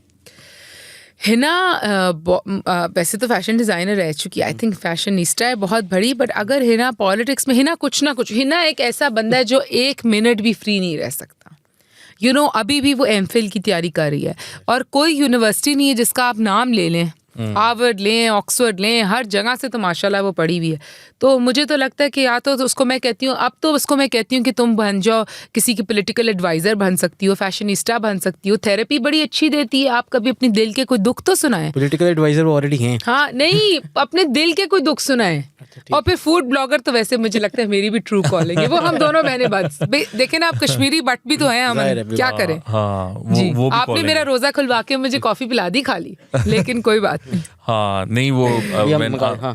हिना वैसे तो फैशन डिज़ाइनर रह चुकी है, आई थिंक फैशनिस्टा है बहुत बड़ी, बट अगर हिना पॉलिटिक्स में, हिना कुछ ना कुछ, हिना एक ऐसा बंदा है जो 1 मिनट भी फ्री नहीं रह सकता। अभी भी वो एमफिल की तैयारी कर रही है, और कोई यूनिवर्सिटी नहीं है जिसका आप नाम ले लें, हार्वर्ड लें, ऑक्सफोर्ड लें, हर जगह से तो माशाल्लाह वो पढ़ी हुई है। तो मुझे तो लगता है कि या तो उसको मैं कहती हूँ, अब तो उसको मैं कहती हूँ कि तुम बन जाओ, किसी की पॉलिटिकल एडवाइज़र बन सकती हो, फैशनिस्टा बन सकती हो, थेरेपी बड़ी अच्छी देती है। आप कभी अपने दिल के कोई दुख तो सुनाए। पॉलिटिकल एडवाइजर वो ऑलरेडी हैं। हाँ, नहीं, अपने दिल के कोई दुख सुनाए। और फिर फूड ब्लॉगर तो वैसे मुझे लगता है मेरी भी ट्रू कॉलिंग है, वो हम दोनों बहनें बस देखें ना, आप कश्मीरी बट भी तो हैं, हम क्या करें। हाँ, वो आपने मेरा रोजा खुलवा के मुझे कॉफी पिला दी खाली, लेकिन कोई बात नहीं। हाँ, नहीं, वो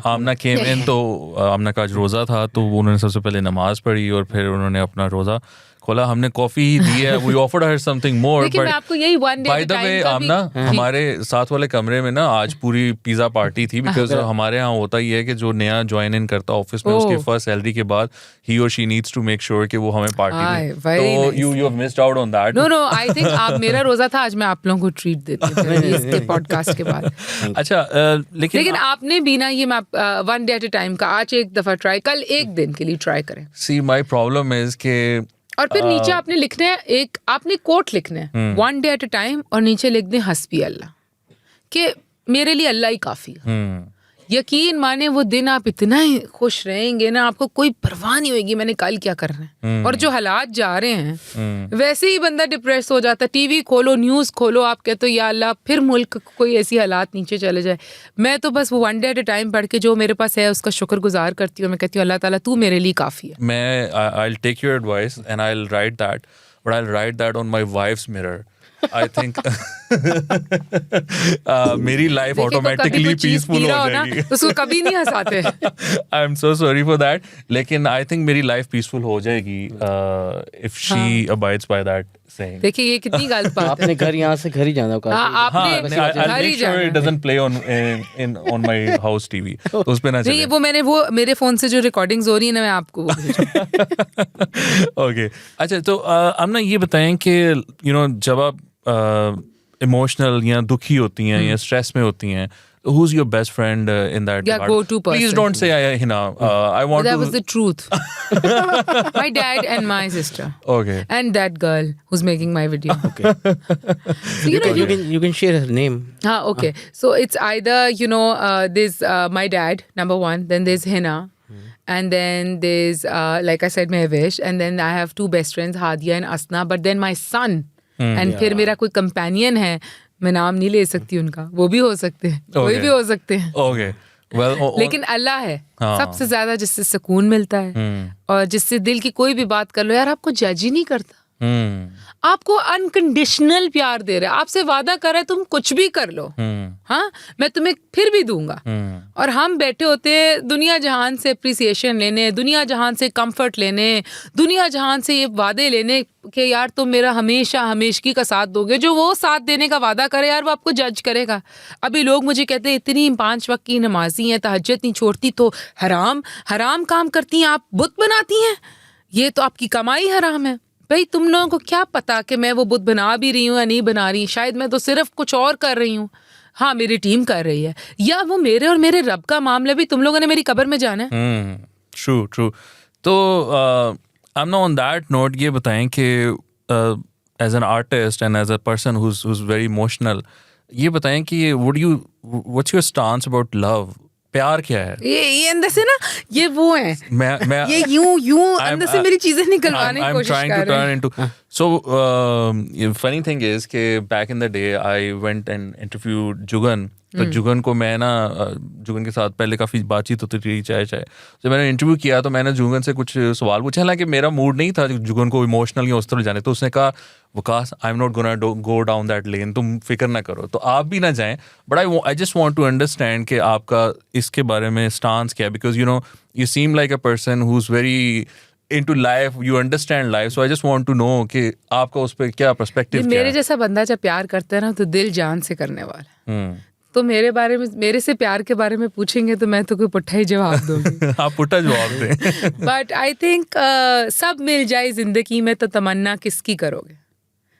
आमना केम इन, तो आमना का आज रोज़ा था, तो उन्होंने सबसे पहले नमाज पढ़ी और फिर उन्होंने अपना रोज़ा खोला, हमने कॉफी ही दी है, we offered her something more. लेकिन मैं आपको यही one day by the way, Aamna, हमारे साथ वाले कमरे में ना आज पूरी पिज़्ज़ा पार्टी थी, बिकॉज हमारे यहाँ होता ही है कि जो नया ज्वाइन इन करता ऑफिस में, उसकी फर्स्ट सैलरी के बाद ही और she needs to make sure कि वो हमें पार्टी दे। तो you have missed out on that. No, I think आप, मेरा रोजा था, आज मैं आप लोगों को ट्रीट देती हूँ इसके पॉडकास्ट के बाद। अच्छा, लेकिन आपने भी ना, ये मैं 1 day at a time का आज एक दफा ट्राई, कल एक दिन के लिए ट्राई करें। सी, माय प्रॉब्लम इज के, और फिर नीचे आपने लिखना है, एक आपने कोट लिखना है, 1 day at a time, और नीचे लिख दें हस्बी अल्लाह, कि मेरे लिए अल्लाह ही काफी है। यकीन माने वो दिन आप इतना ही खुश रहेंगे ना, आपको कोई परवाह नहीं होगी मैंने कल क्या करना है। और जो हालात जा रहे हैं, वैसे ही बंदा डिप्रेस हो जाता है। टीवी खोलो, न्यूज़ खोलो, आप कहते हो या अल्लाह फिर मुल्क कोई ऐसी हालात नीचे चले जाए। मैं तो बस वो 1 day at a time पढ़ के जो मेरे पास है उसका शुक्रगुजार करती हूँ। मैं कहती हूँ अल्लाह ताला तू मेरे लिए काफ़ी है। मैं I will take your advice and I will write that, but I will write that on my wife's mirror. I think मेरी लाइफ ऑटोमेटिकली पीसफुल हो जाएगी। उसको कभी नहीं हंसाते। I am so sorry for that, लेकिन आई थिंक मेरी life peaceful हो जाएगी if she abides by that saying. देखिए ये कितनी गलत बात है। आपने घर यहाँ से घर ही जाना होगा। आपने घर ही जाना। It doesn't play on my house TV, तो उस पे ना चले। नहीं, वो मेरे फोन से जो रिकॉर्डिंग्स हो रही है ना, मैं आपको वो भेजूं। ओके, अच्छा, तो अब ना ये बताएं कि जब आप इमोशनल या दुखी होती हैं या स्ट्रेस में होती हैं, who's your best friend in that Yeah, go-to person. Please don't say Hina. I want that to. was the truth. My dad and my sister. Okay. And that girl who's making my video. Okay. So you can share her name. Okay. So it's either there's my dad, number one. Then there's Hina. And then there's like I said, Mehvish. And then I have two best friends, Hadia and Asna. But then my son. And फिर मेरा कोई companion है, मैं नाम नहीं ले सकती उनका, वो भी हो सकते हैं, कोई भी हो सकते हैं। Okay. Well, लेकिन अल्लाह है सबसे ज्यादा जिससे सुकून मिलता है और जिससे दिल की कोई भी बात कर लो, यार आपको जज ही नहीं करता, आपको अनकंडीशनल प्यार दे रहा है, आपसे वादा कर रहा है तुम कुछ भी कर लो, हाँ मैं तुम्हें फिर भी दूंगा। और हम बैठे होते हैं दुनिया जहान से अप्रिसिएशन लेने, दुनिया जहान से कंफर्ट लेने, दुनिया जहान से ये वादे लेने कि यार तुम मेरा हमेशा हमेशगी का साथ दोगे। जो वो साथ देने का वादा करे यार वो आपको जज करेगा। अभी लोग मुझे कहते हैं इतनी 5 वक्त की नमाजी हैं, तहज्जुद नहीं छोड़ती, तो हराम काम करती हैं, आप बुत बनाती हैं, ये तो आपकी कमाई हराम है। भाई तुम लोगों को क्या पता कि मैं वो बुत बना भी रही हूँ या नहीं बना रही, शायद मैं तो सिर्फ कुछ और कर रही हूँ, हाँ मेरी टीम कर रही है, या वो मेरे और मेरे रब का मामला भी तुम लोगों ने मेरी कब्र में जाना है। ट्रू। तो I am not on that note, ये बताएं कि as an artist and as a person who's very emotional, ये बताएं कि what's your stance about love? प्यार क्या है? ये अंदर से ना ये वो है, मैं ये यूं अंदर से मेरी चीजें निकलवाने की कोशिश कर रहे हैं। So funny thing is कि back in the day I went and interviewed Jugan. तो जुगन को मैं ना जुगन के साथ पहले काफ़ी बातचीत होती थी, चाय जब मैंने इंटरव्यू किया तो मैंने जुगन से कुछ सवाल पूछे, हालांकि मेरा मूड नहीं था जुगन को इमोशनल या उस तरह जाने। तो उसने कहा Waqas I am not gonna go down that lane, तुम फिक्र ना करो, तो आप भी ना जाएं, but I just want to understand कि आपका इसके बारे में स्टांस क्या है, because you seem like a person who's very into life, you understand life, so I just want to know कि आपका उस पर क्या पर्सपेक्टिव क्या है। मेरे जैसा बंदा जब प्यार करता है ना तो दिल जान से करने वाला है। तो मेरे से प्यार के बारे में पूछेंगे तो मैं तो कोई पुट्ठा ही जवाब दूंगी। आप पुट्ठा जवाब दें। बट आई थिंक सब मिल जाए जिंदगी में तो तमन्ना किसकी करोगे,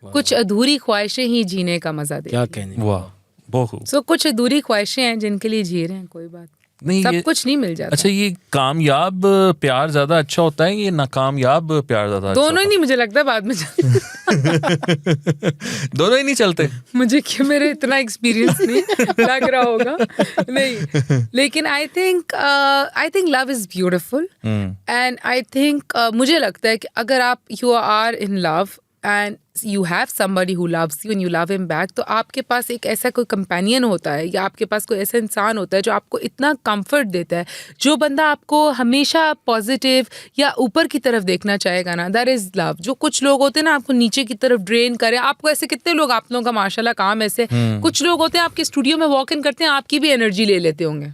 कुछ अधूरी ख्वाहिशें ही जीने का मजा दे। क्या कहने, वाह बहुत। सो कुछ अधूरी ख्वाहिशें हैं जिनके लिए जी रहे हैं, कोई बात नहीं, सब कुछ नहीं मिल जाता। अच्छा, ये कामयाब प्यार ज्यादा अच्छा होता है, ये नाकामयाब प्यार ज्यादा अच्छा? दोनों ही नहीं, मुझे लगता है बाद में दोनों ही नहीं चलते। मुझे क्या, मेरे इतना एक्सपीरियंस नहीं लग रहा होगा, नहीं, लेकिन I think love is beautiful and I think मुझे लगता है कि अगर आप you are in love and you have somebody who loves you and you love him back, तो आपके पास एक ऐसा कोई कंपेनियन होता है या आपके पास कोई ऐसा इंसान होता है जो आपको इतना कंफर्ट देता है, जो बंदा आपको हमेशा पॉजिटिव या ऊपर की तरफ देखना चाहेगा ना, दैट इज लव। जो कुछ लोग होते हैं ना आपको नीचे की तरफ ड्रेन करे, आपको ऐसे कितने लोग, आप लोगों का माशाल्लाह काम ऐसे, कुछ लोग होते हैं आपके स्टूडियो में वॉक इन करते हैं आपकी भी एनर्जी ले लेते होंगे,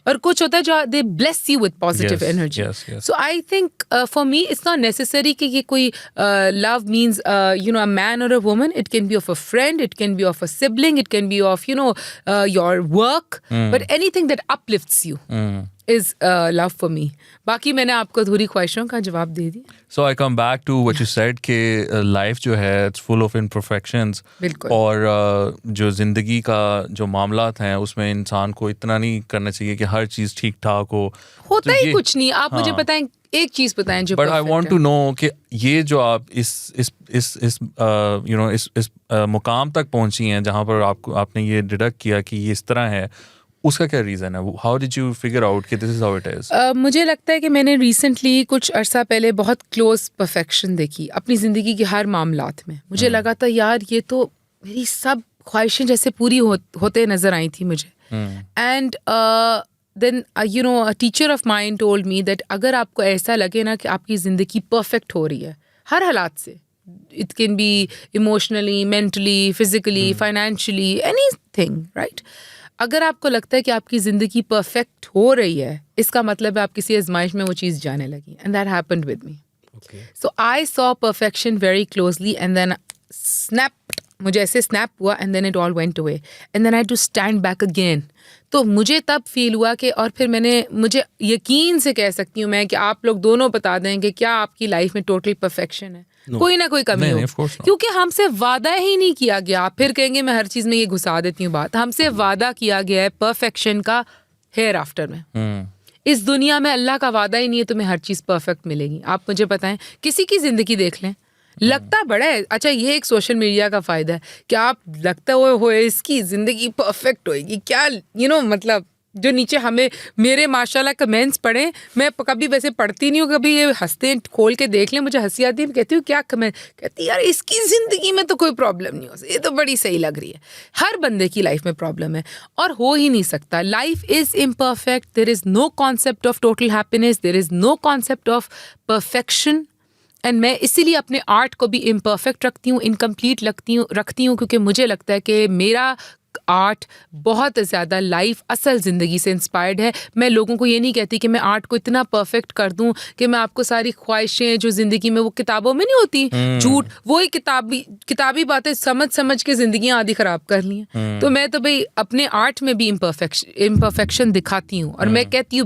और कुछ होता है जो they bless you with positive energy. So I think for me it's not necessary कि ये कोई love means a man or a woman. It can be of a friend, it can be of a sibling, it can be of your work, but anything that uplifts you is love for me. बाकी मैंने आपको अधूरी ख्वाहिशों का जवाब दे दिया। So I come back to what you said कि life जो है it's full of imperfections, और जो जिंदगी का जो मामलात हैं उसमें इंसान को इतना नहीं करना चाहिए कि हर चीज़ ठीक ठाक हो, होता ही कुछ नहीं। आप मुझे बताएं, एक चीज बताएं जो, but I want to know कि ये जो आप इस मुकाम तक पहुंची हैं जहां पर आपने ये डिडक्ट किया कि ये इस तरह है, उसका क्या रीज़न है? How did you figure out कि this is how it is? मुझे लगता है कि मैंने रिसेंटली कुछ अरसा पहले बहुत क्लोज परफेक्शन देखी अपनी ज़िंदगी के हर मामलात में। मुझे लगा था यार ये तो मेरी सब ख्वाहिशें जैसे पूरी होते नज़र आई थी मुझे। And then a teacher of mine told me that अगर आपको ऐसा लगे ना कि आपकी ज़िंदगी परफेक्ट हो रही है हर हालात से, it can be emotionally, mentally, physically, financially, anything, right? अगर आपको लगता है कि आपकी ज़िंदगी परफेक्ट हो रही है, इसका मतलब है आप किसी आजमाइश में वो चीज़ जाने लगी. And that happened with me. Okay. So I saw perfection very closely and then मुझे ऐसे स्नैप हुआ and then it all went away. And then I had to stand back again. तो मुझे तब फील हुआ कि और फिर मुझे यकीन से कह सकती हूँ मैं कि आप लोग दोनों बता दें कि क्या आपकी लाइफ में टोटल परफेक्शन है. कोई ना कोई कमी नहीं, हो. of course not. क्योंकि हमसे वादा ही नहीं किया गया. आप फिर कहेंगे मैं हर चीज़ में ये घुसा देती हूँ बात. हमसे वादा किया गया है परफेक्शन का हेयर आफ्टर में. इस दुनिया में अल्लाह का वादा ही नहीं है तुम्हें हर चीज़ परफेक्ट मिलेगी. आप मुझे बताएं किसी की ज़िंदगी देख लें, लगता बड़ा है. अच्छा, ये एक सोशल मीडिया का फ़ायदा है कि आप लगता हो इसकी ज़िंदगी परफेक्ट होएगी क्या, मतलब जो नीचे हमें मेरे माशाल्लाह कमेंट्स पढ़ें, मैं कभी वैसे पढ़ती नहीं हूँ, कभी ये हंसते हैं, खोल के देख लें, मुझे हंसी आती है. कहती हूँ क्या कमेंट, कहती यार इसकी ज़िंदगी में तो कोई प्रॉब्लम नहीं हो सकती, ये तो बड़ी सही लग रही है. हर बंदे की लाइफ में प्रॉब्लम है और हो ही नहीं सकता. Life is imperfect. There is no concept of total happiness, there is no concept of perfection. And मैं इसीलिए अपने आर्ट को भी इम्परफेक्ट रखती हूँ, इनकम्प्लीट रखती हूँ क्योंकि मुझे लगता है कि मेरा आर्ट बहुत ज़्यादा लाइफ असल ज़िंदगी से इंस्पायर्ड है. मैं लोगों को ये नहीं कहती कि मैं आर्ट को इतना परफेक्ट कर दूं कि मैं आपको सारी ख्वाहिशें जो ज़िंदगी में वो किताबों में नहीं होती, झूठ, वही किताबी बातें समझ के ज़िंदगियाँ आधी ख़राब कर ली हैं. तो मैं तो भाई अपने आर्ट में भी इम्परफेक्शन दिखाती हूँ और मैं कहती हूँ